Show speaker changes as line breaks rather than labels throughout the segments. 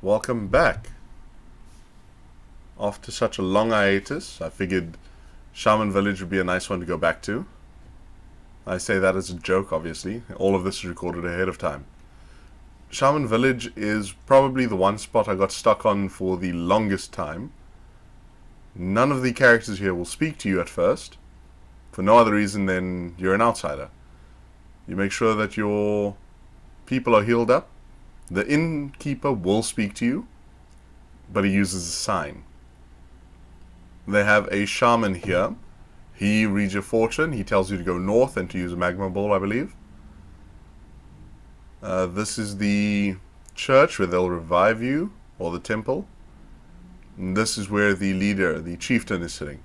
welcome back. After such a long hiatus, I figured Shaman Village would be a nice one to go back to. I say that as a joke, obviously. All of this is recorded ahead of time. Shaman Village is probably the one spot I got stuck on for the longest time. None of the characters here will speak to you at first, for no other reason than you're an outsider. You make sure that your people are healed up. The innkeeper will speak to you, but he uses a sign. They have a shaman here. He reads your fortune. He tells you to go north and to use a magma ball, I believe. This is the church where they'll revive you, or the temple. And this is where the leader, the chieftain, is sitting.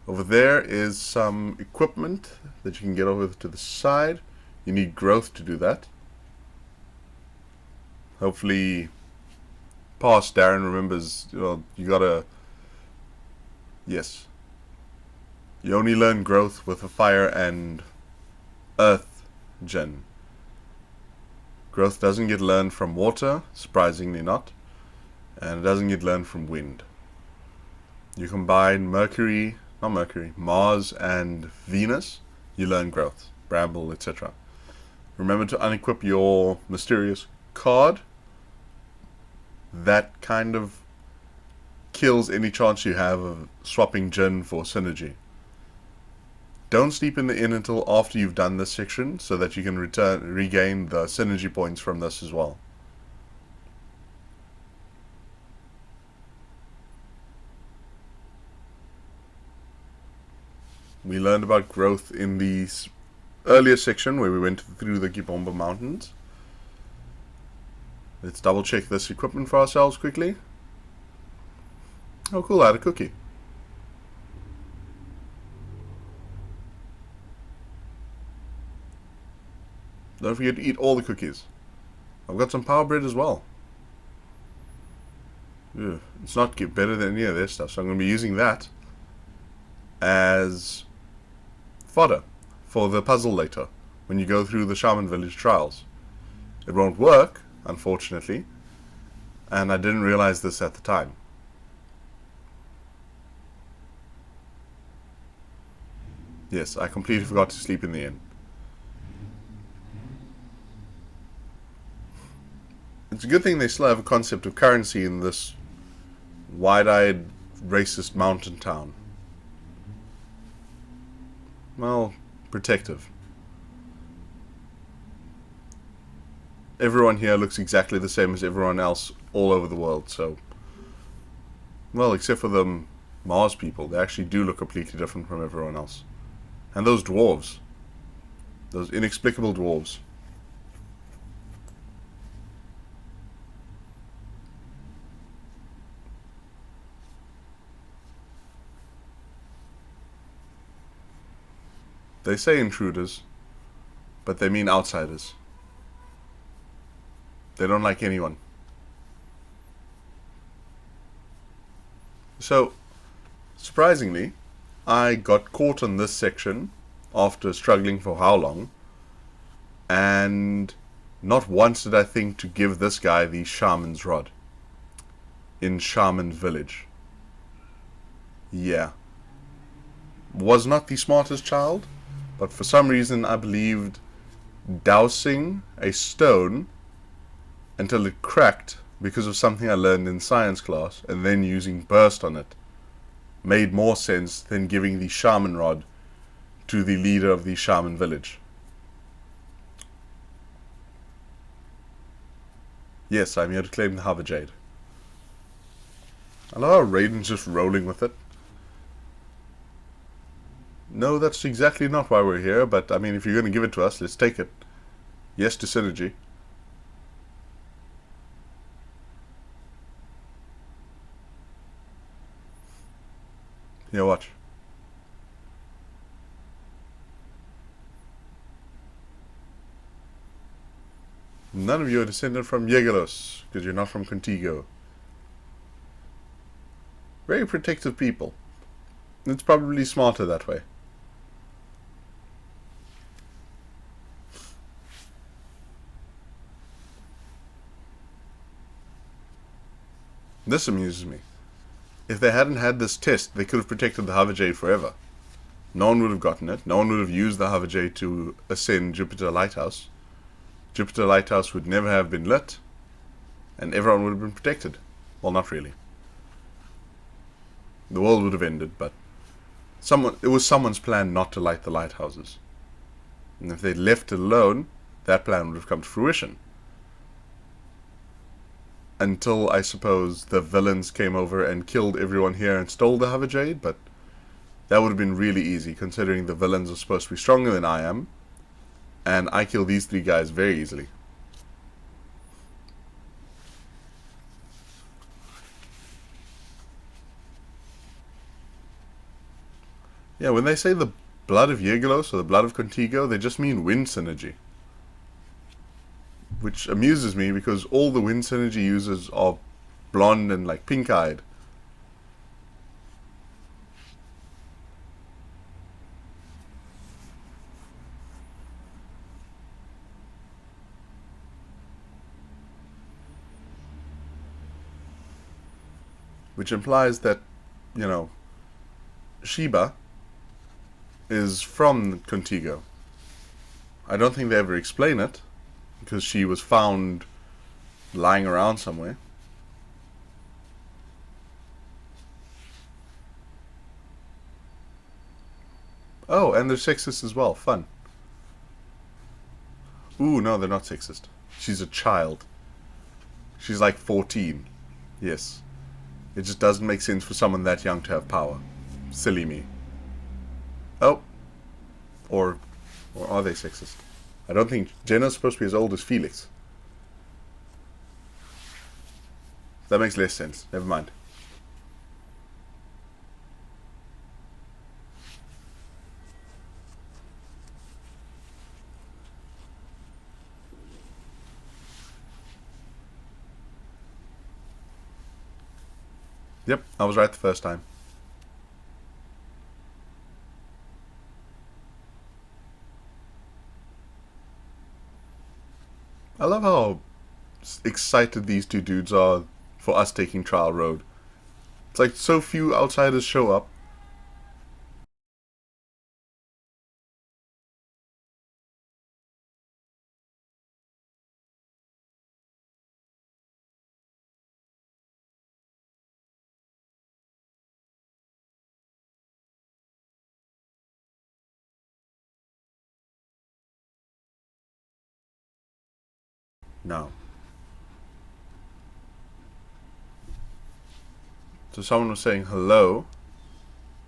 Over there is some equipment that you can get over to the side. You need growth to do that. Hopefully, past Darren remembers, you gotta... Yes. You only learn growth with a fire and earth gen. Growth doesn't get learned from water, surprisingly not. And it doesn't get learned from wind. You combine Mars and Venus, you learn growth, bramble, etc. Remember to unequip your mysterious card. That kind of kills any chance you have of swapping Jinn for synergy. Don't sleep in the inn until after you've done this section, so that you can regain the synergy points from this as well. We learned about growth in the earlier section where we went through the Kibomba Mountains. Let's double check this equipment for ourselves quickly. Oh cool, I had a cookie. Don't forget to eat all the cookies. I've got some power bread as well. Ugh, it's not better than any of their stuff, so I'm going to be using that as fodder for the puzzle later when you go through the Shaman Village trials. It won't work, unfortunately, and I didn't realize this at the time. Yes, I completely forgot to sleep in the inn. It's a good thing they still have a concept of currency in this wide-eyed, racist mountain town. Well, protective. Everyone here looks exactly the same as everyone else all over the world, so... Well, except for the Mars people. They actually do look completely different from everyone else. And those dwarves. Those inexplicable dwarves. They say intruders, but they mean outsiders. They don't like anyone. So, surprisingly, I got caught on this section after struggling for how long, and not once did I think to give this guy the Shaman's Rod in Shaman Village. Yeah. Was not the smartest child, but for some reason I believed dousing a stone until it cracked because of something I learned in science class, and then using burst on it made more sense than giving the shaman rod to the leader of the shaman village. Yes, I'm here to claim the Hover Jade. I love how Raiden's just rolling with it. No, that's exactly not why we're here, but I mean, if you're going to give it to us, let's take it. Yes to synergy. Here, watch. None of you are descended from Yegalos, because you're not from Contigo. Very protective people. It's probably smarter that way. This amuses me. If they hadn't had this test, they could have protected the hover jade forever. No one would have gotten it. No one would have used the hover jade to ascend Jupiter Lighthouse. Jupiter Lighthouse would never have been lit, and everyone would have been protected. Well, not really. The world would have ended, but it was someone's plan not to light the lighthouses. And if they'd left it alone, that plan would have come to fruition. Until, I suppose, the villains came over and killed everyone here and stole the hover jade, but that would have been really easy, considering the villains are supposed to be stronger than I am, and I kill these 3 guys very easily. Yeah, when they say the blood of Yegelos or the blood of Contigo, they just mean wind synergy. Which amuses me because all the wind synergy users are blonde and like pink-eyed. Which implies that, Sheba is from Contigo. I don't think they ever explain it, because she was found lying around somewhere. Oh, and they're sexist as well. Fun. Ooh, no, they're not sexist. She's a child. She's like 14. Yes. It just doesn't make sense for someone that young to have power. Silly me. Oh. Or are they sexist? I don't think Jenna's supposed to be as old as Felix. That makes less sense. Never mind. Yep, I was right the first time. I love how excited these 2 dudes are for us taking Trial Road. It's like so few outsiders show up. No. So someone was saying hello.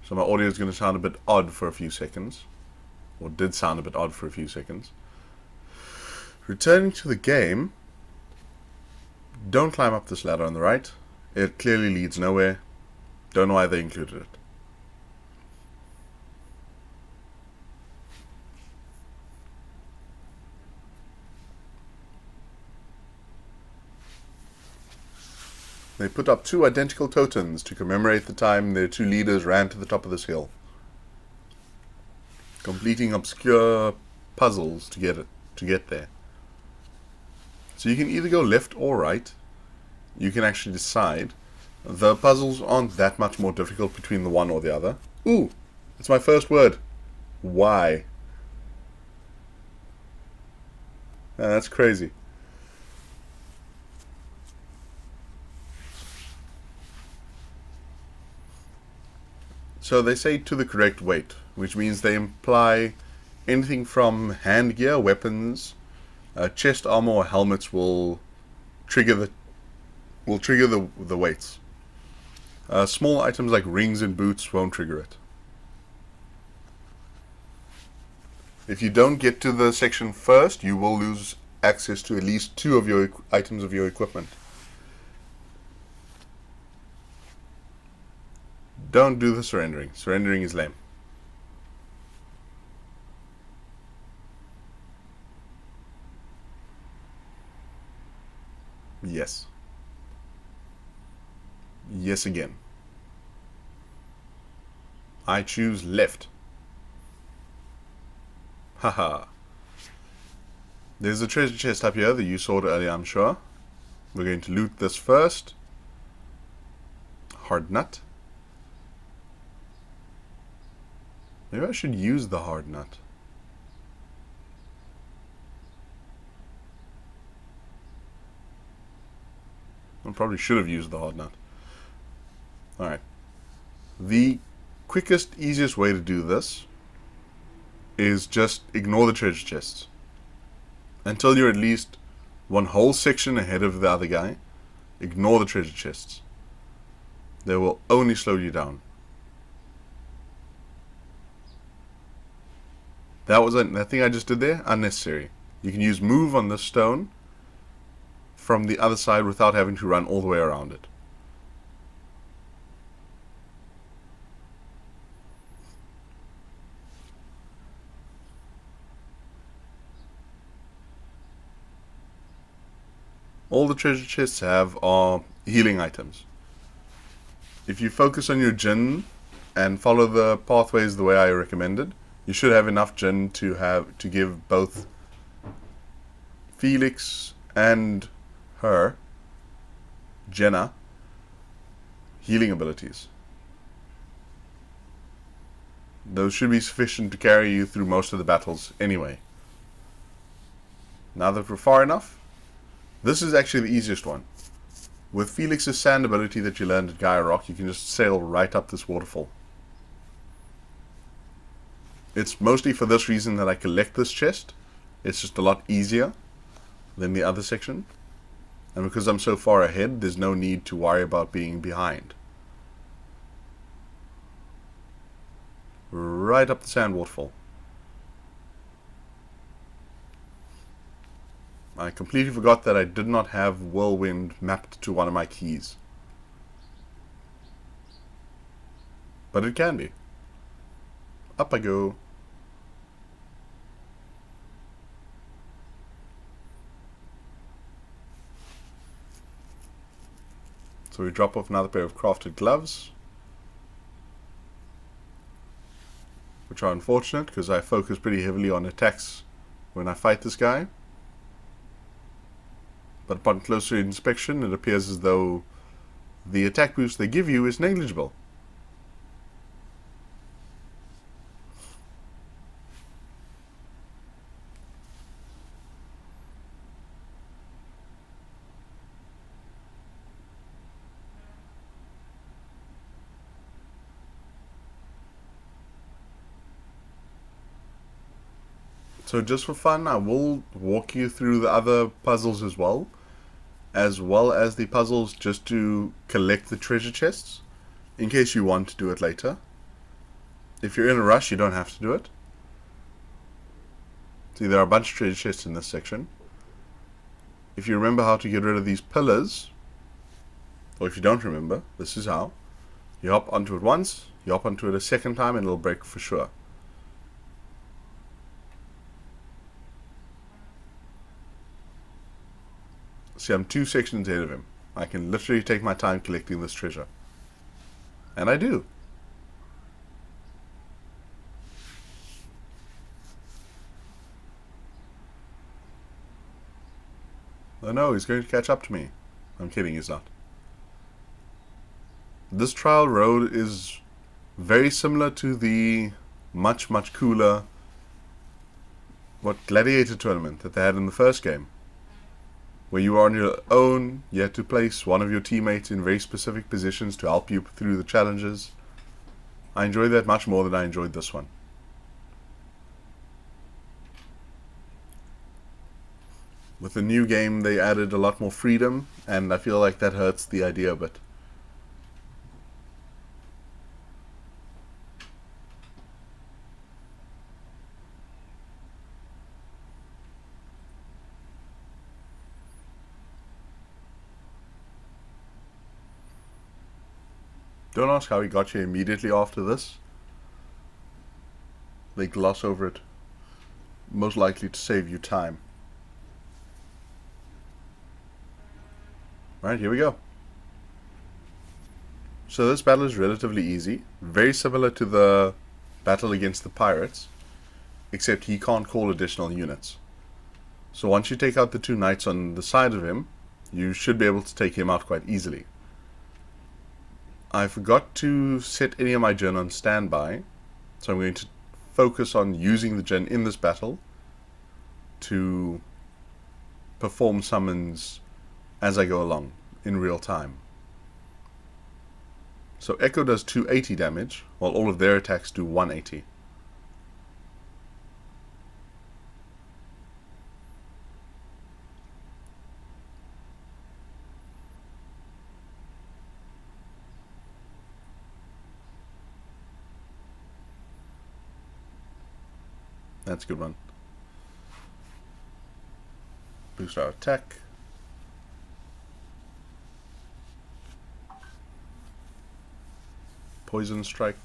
So my audio is going to sound a bit odd for a few seconds. Or did sound a bit odd for a few seconds. Returning to the game. Don't climb up this ladder on the right. It clearly leads nowhere. Don't know why they included it. They put up 2 identical totems to commemorate the time their 2 leaders ran to the top of this hill, completing obscure puzzles to get there. So you can either go left or right. You can actually decide. The puzzles aren't that much more difficult between the one or the other. Ooh, it's my first word. Why? That's crazy. So they say to the correct weight, which means they imply anything from handgear, weapons, chest armor, or helmets will trigger the weights. Small items like rings and boots won't trigger it. If you don't get to the section first, you will lose access to at least 2 of your items of your equipment. Don't do the surrendering. Surrendering is lame. Yes. Yes again. I choose left. Haha. There's a treasure chest up here that you saw earlier, I'm sure. We're going to loot this first. hard nut. Maybe I should use the hard nut. I probably should have used the hard nut. Alright. The quickest, easiest way to do this is just ignore the treasure chests. Until you're at least one whole section ahead of the other guy, ignore the treasure chests. They will only slow you down. That thing I just did there, unnecessary. You can use move on this stone from the other side without having to run all the way around it. All the treasure chests have are healing items. If you focus on your Jinn and follow the pathways the way I recommended, you should have enough Jinn to give both Felix and her, Jenna, healing abilities. Those should be sufficient to carry you through most of the battles anyway. Now that we're far enough, this is actually the easiest one. With Felix's sand ability that you learned at Gaia Rock, you can just sail right up this waterfall. It's mostly for this reason that I collect this chest. It's just a lot easier than the other section. And because I'm so far ahead, there's no need to worry about being behind. Right up the sand waterfall. I completely forgot that I did not have Whirlwind mapped to one of my keys. But it can be. Up I go. So we drop off another pair of crafted gloves, which are unfortunate because I focus pretty heavily on attacks when I fight this guy. But upon closer inspection, it appears as though the attack boost they give you is negligible. So just for fun, I will walk you through the other puzzles as well as the puzzles just to collect the treasure chests, in case you want to do it later. If you're in a rush, you don't have to do it. See, there are a bunch of treasure chests in this section. If you remember how to get rid of these pillars, or if you don't remember, this is how. You hop onto it once, you hop onto it a second time, and it'll break for sure. See, I'm 2 sections ahead of him. I can literally take my time collecting this treasure. And I do. Oh no, he's going to catch up to me. I'm kidding, he's not. This trial road is very similar to the much cooler gladiator tournament that they had in the first game, where you are on your own. You had to place one of your teammates in very specific positions to help you through the challenges. I enjoyed that much more than I enjoyed this one. With the new game, they added a lot more freedom, and I feel like that hurts the idea a bit. Don't ask how he got here immediately after this. They gloss over it. Most likely to save you time. Alright, here we go. So this battle is relatively easy. Very similar to the battle against the pirates, except he can't call additional units. So once you take out the 2 knights on the side of him, you should be able to take him out quite easily. I forgot to set any of my gen on standby, so I'm going to focus on using the gen in this battle to perform summons as I go along in real time. So Echo does 280 damage, while all of their attacks do 180. That's a good one. Boost our attack. Poison strike.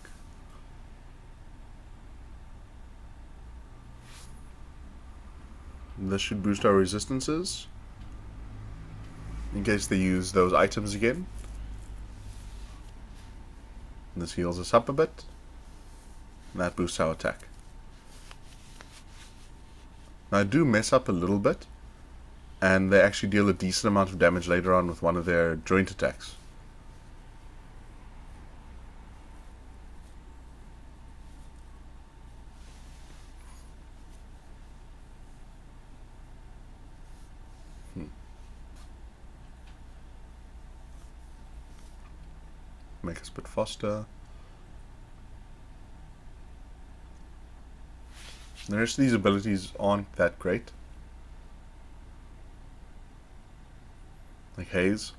This should boost our resistances in case they use those items again. And this heals us up a bit. And that boosts our attack. Now I do mess up a little bit, and they actually deal a decent amount of damage later on with one of their joint attacks. Make us a bit faster. The rest of these abilities aren't that great. Like Haze.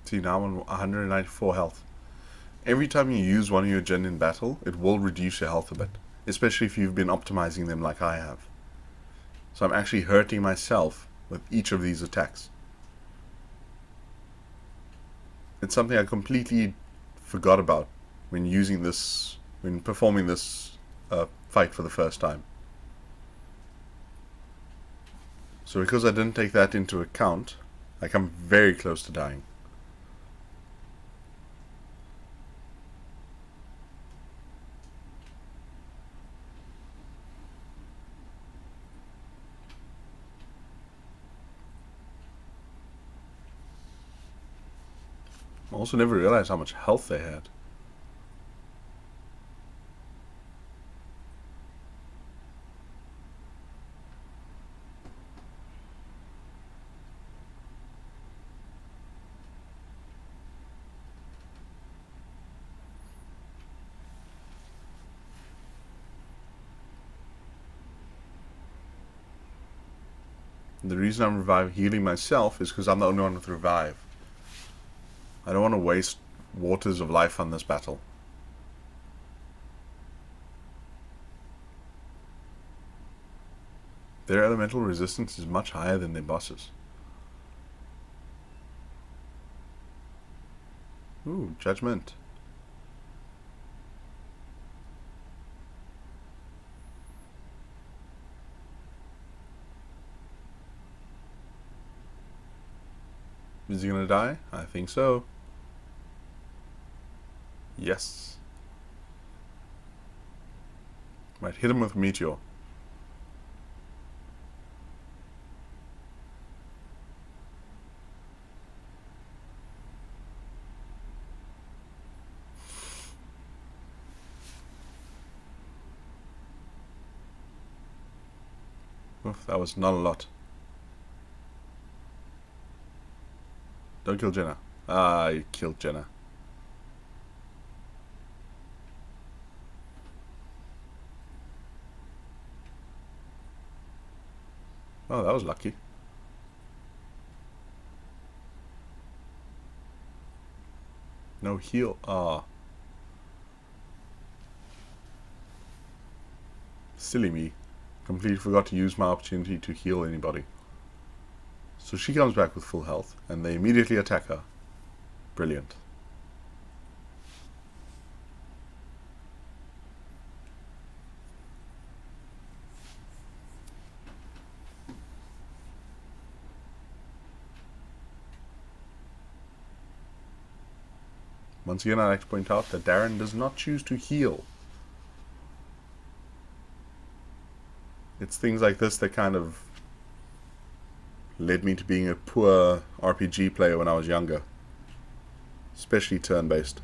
See, now I'm on 194 health. Every time you use one of your gen in battle, it will reduce your health a bit. Especially if you've been optimizing them like I have. So I'm actually hurting myself with each of these attacks. It's something I completely forgot about when using this, when performing this fight for the first time. So because I didn't take that into account, I come very close to dying. I also never realized how much health they had. The reason I'm healing myself is because I'm the only one with revive. I don't want to waste waters of life on this battle. Their elemental resistance is much higher than their bosses. Ooh, Judgment. Is he gonna die? I think so. Yes. Might hit him with Meteor. Oof, that was not a lot. Don't kill Jenna. Ah, you killed Jenna. Oh, that was lucky. No heal. Ah. Silly me. Completely forgot to use my opportunity to heal anybody. So she comes back with full health, and they immediately attack her. Brilliant. Once again, I'd like to point out that Darren does not choose to heal. It's things like this that kind of led me to being a poor RPG player when I was younger. Especially turn-based.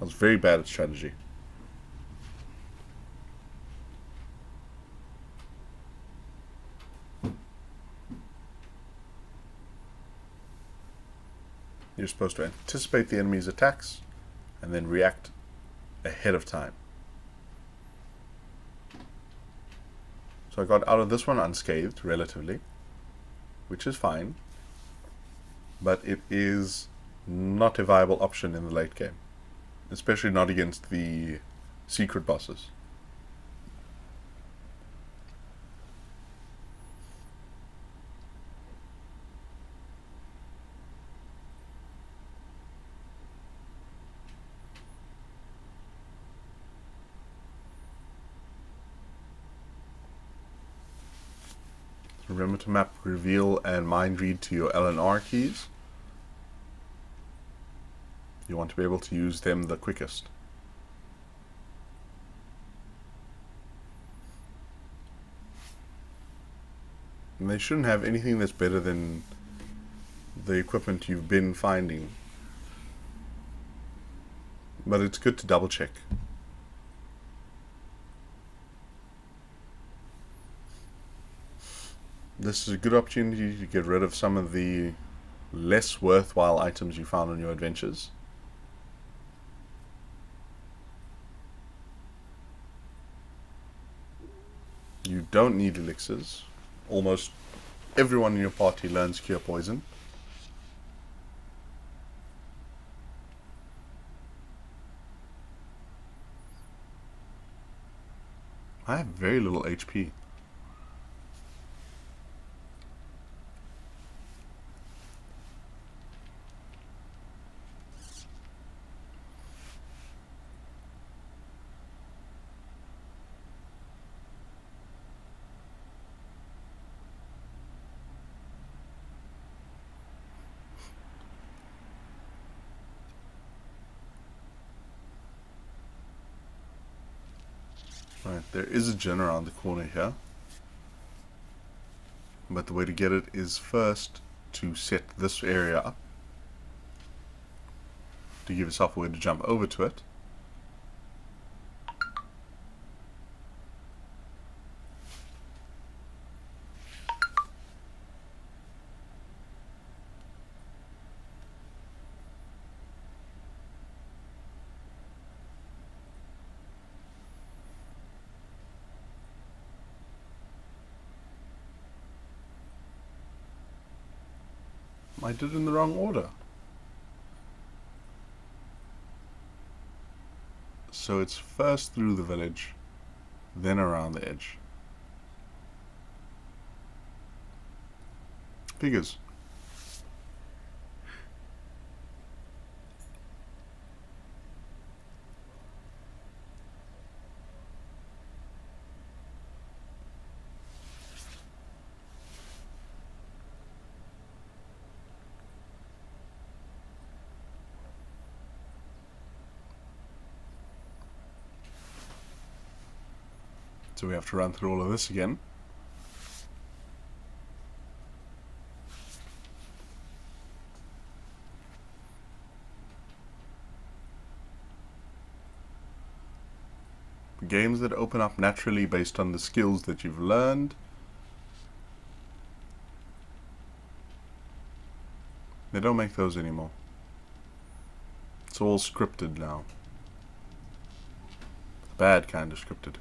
I was very bad at strategy. You're supposed to anticipate the enemy's attacks and then react ahead of time. So I got out of this one unscathed, relatively, which is fine, but it is not a viable option in the late game, especially not against the secret bosses. Remember to map reveal and mind read to your L and R keys. You want to be able to use them the quickest. And they shouldn't have anything that's better than the equipment you've been finding. But it's good to double check. This is a good opportunity to get rid of some of the less worthwhile items you found on your adventures. You don't need elixirs. Almost everyone in your party learns cure poison. I have very little HP. Right, there is a gen around the corner here. But the way to get it is first to set this area up. To give yourself a way to jump over to it. I did it in the wrong order. So it's first through the village, then around the edge. Figures. So we have to run through all of this again. Games that open up naturally based on the skills that you've learned. They don't make those anymore. It's all scripted now. Bad kind of scripted.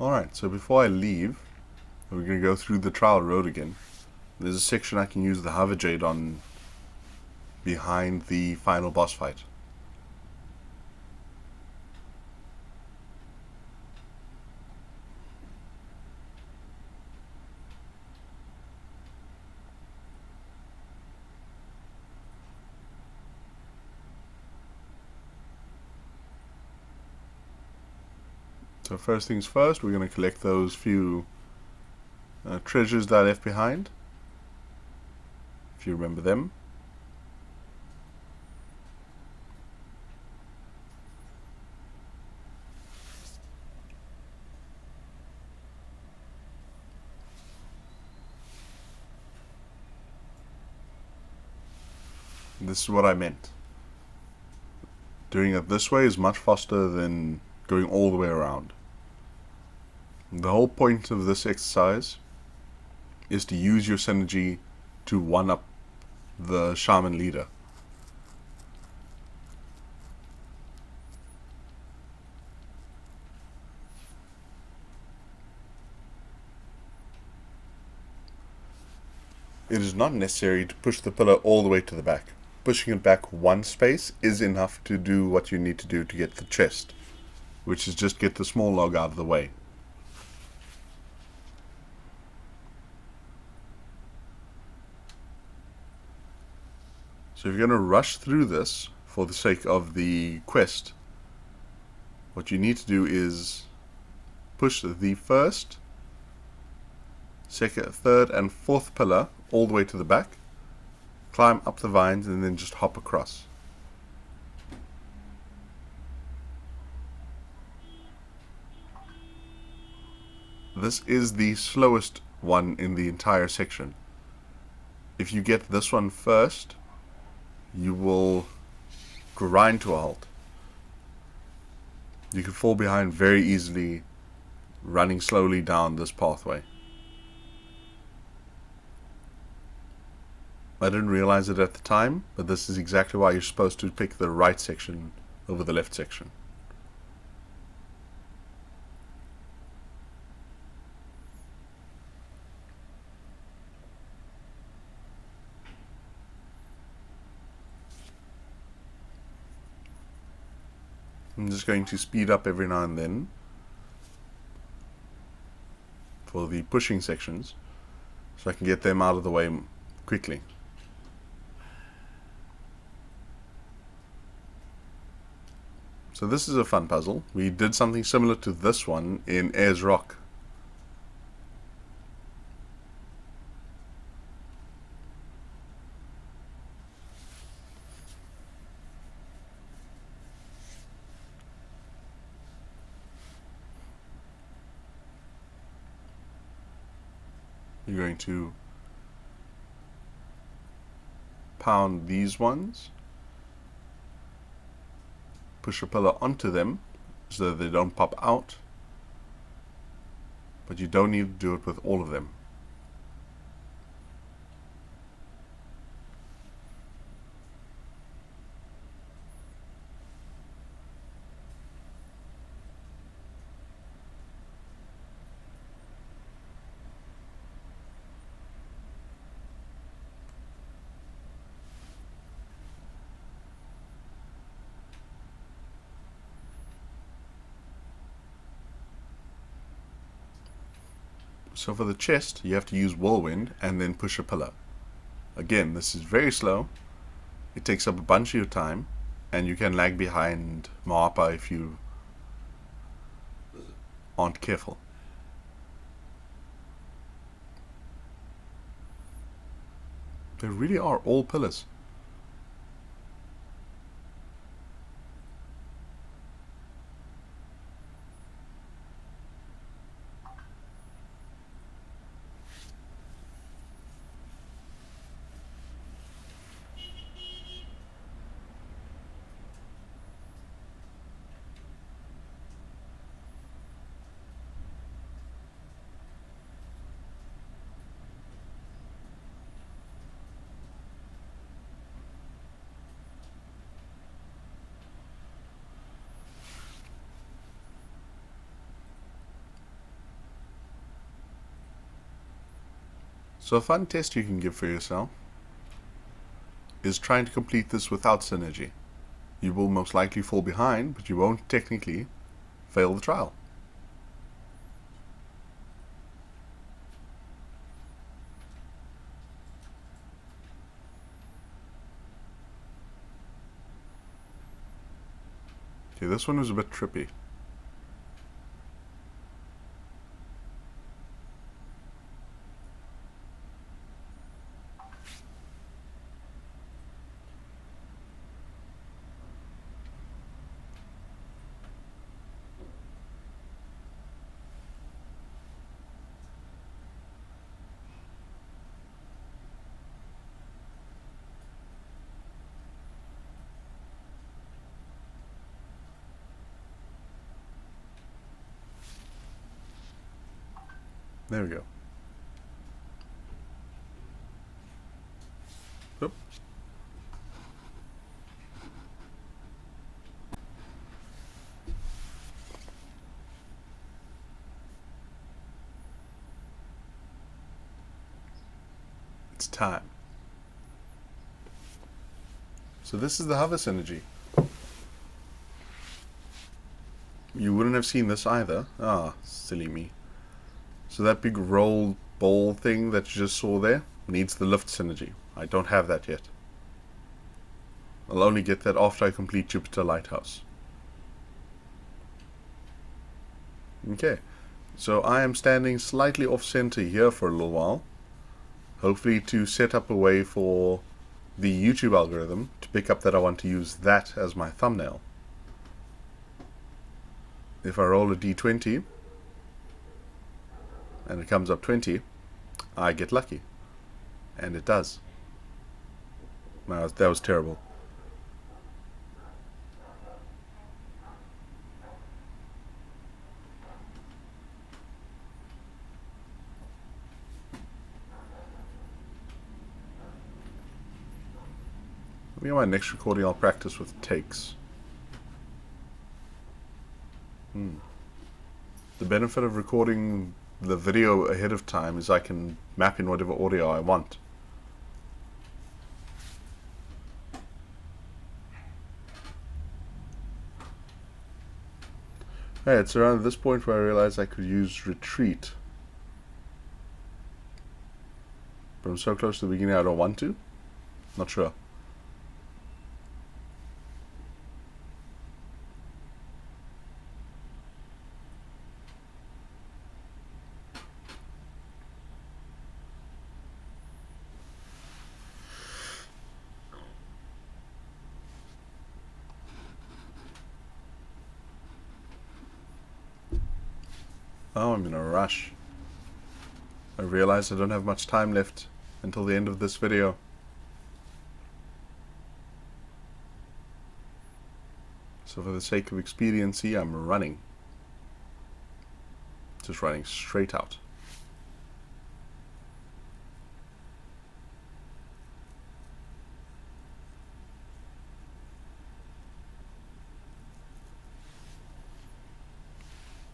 Alright, so before I leave, we're going to go through the trial road again. There's a section I can use the hover jade on behind the final boss fight. So first things first, we're going to collect those few treasures that I left behind, if you remember them. This is what I meant. Doing it this way is much faster than going all the way around. The whole point of this exercise is to use your synergy to one-up the Shaman leader. It is not necessary to push the pillar all the way to the back. Pushing it back one space is enough to do what you need to do to get the chest, which is just get the small log out of the way. So if you're going to rush through this for the sake of the quest, what you need to do is push the first, second, third and fourth pillar all the way to the back, climb up the vines and then just hop across. This is the slowest one in the entire section. If you get this one first, you will grind to a halt. You can fall behind very easily running slowly down this pathway. I didn't realize it at the time, but this is exactly why you're supposed to pick the right section over the left section. I'm just going to speed up every now and then for the pushing sections so I can get them out of the way quickly. So this is a fun puzzle. We did something similar to this one in Ayers Rock. You're going to pound these ones, push a pillar onto them so that they don't pop out, but you don't need to do it with all of them. So for the chest, you have to use whirlwind and then push a pillar. Again, this is very slow. It takes up a bunch of your time, and you can lag behind Moapa if you aren't careful. They really are all pillars. So a fun test you can give for yourself is trying to complete this without synergy. You will most likely fall behind, but you won't technically fail the trial. Okay, this one was a bit trippy. There we go. Oop. It's time. So this is the harvest energy. You wouldn't have seen this either. Ah, silly me. So that big rolled ball thing that you just saw there needs the lift synergy. I don't have that yet. I'll only get that after I complete Jupiter Lighthouse. Okay, so I am standing slightly off center here for a little while, hopefully to set up a way for the YouTube algorithm to pick up that I want to use that as my thumbnail. If I roll a d20 and it comes up 20, I get lucky. And it does. Wow, that was terrible. Maybe on my next recording I'll practice with takes. The benefit of recording the video ahead of time is I can map in whatever audio I want. Hey, it's around this point where I realized I could use retreat. But I'm so close to the beginning I don't want to. Not sure. Oh, I'm in a rush. I realize I don't have much time left until the end of this video. So for the sake of expediency, I'm running. Just running straight out.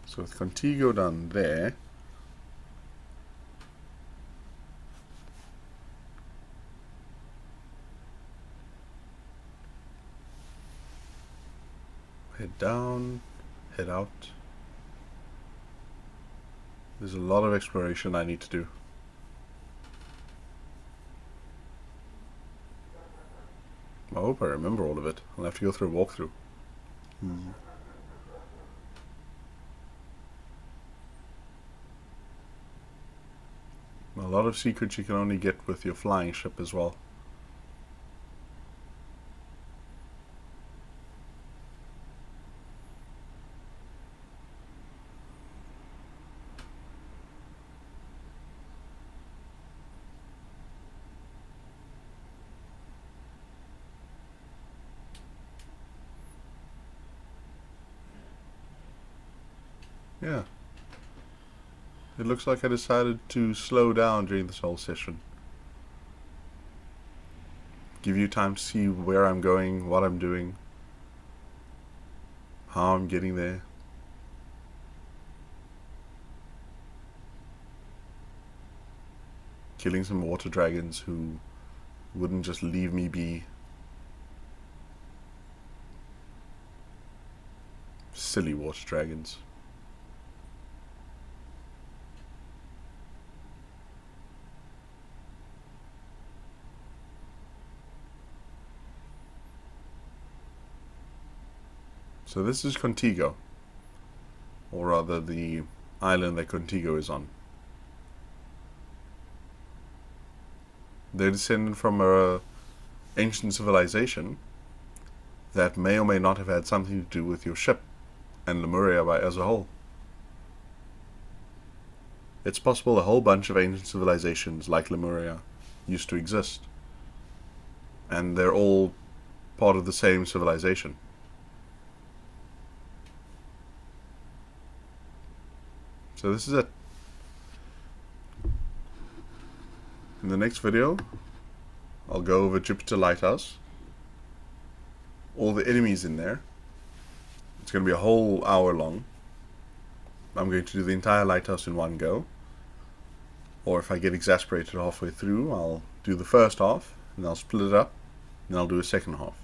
So with Contigo down there, head down, head out. There's a lot of exploration I need to do. I hope I remember all of it. I'll have to go through a walkthrough. A lot of secrets you can only get with your flying ship as well. Yeah. It looks like I decided to slow down during this whole session. Give you time to see where I'm going, what I'm doing, how I'm getting there. Killing some water dragons who wouldn't just leave me be. Silly water dragons. So this is Contigo, or rather the island that Contigo is on. They're descended from a ancient civilization that may or may not have had something to do with your ship and Lemuria as a whole. It's possible a whole bunch of ancient civilizations like Lemuria used to exist, and they're all part of the same civilization. So this is In the next video, I'll go over Jupiter Lighthouse, all the enemies in there. It's going to be a whole hour long. I'm going to do the entire lighthouse in one go. Or if I get exasperated halfway through, I'll do the first half, and I'll split it up, and I'll do a second half.